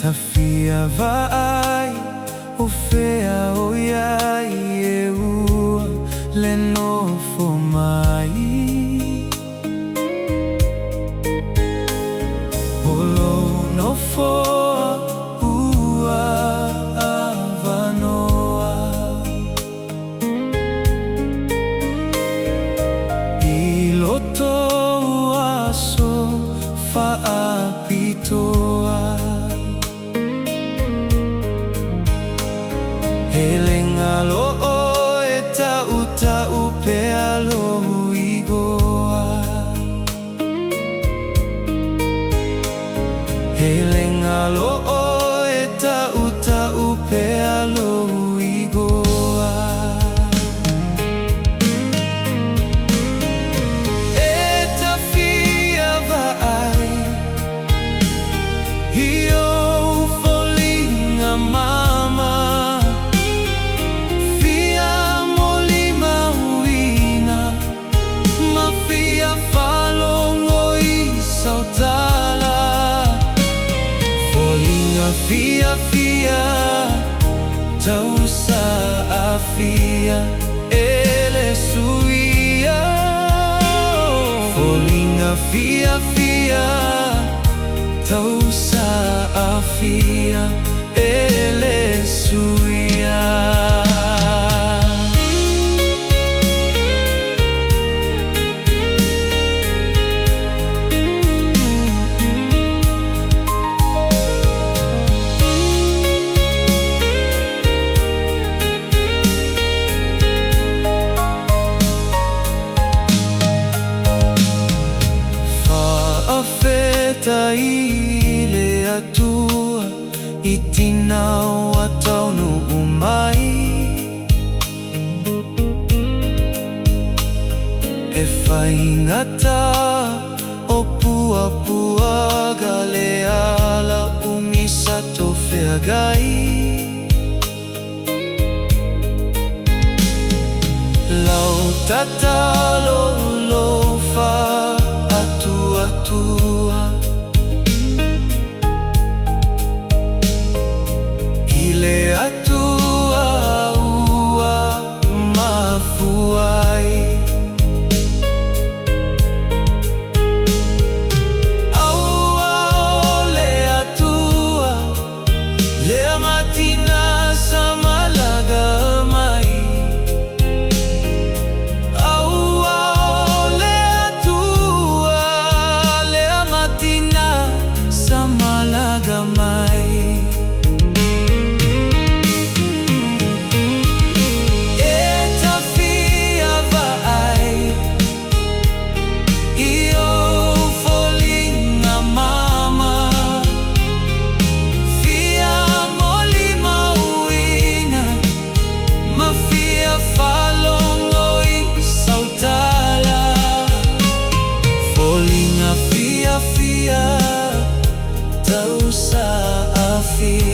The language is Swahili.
Tafia vai o fea o iai e ua le no fo mai. Olo no foa ua avanoa. I loto aso faapitoa. He lenga lo'o e ta'u pe alohu igoa. He lenga lo'o e ta'u pe alohu igoa. E tafia va'ai hio Foliga mama. Fia fia tausa afia ele suia. Foliga fia fia tausa afia ele suia. I le atua I Tinā a taunu umai. E whaingata o pua gale ala umisato whiagai. Lau tatalo lo wha atua. Le atua ua mafuai. Aua o le atua le matina sa malaga mai. Aua o le atua le matina sa malaga mai. Fia tausa afia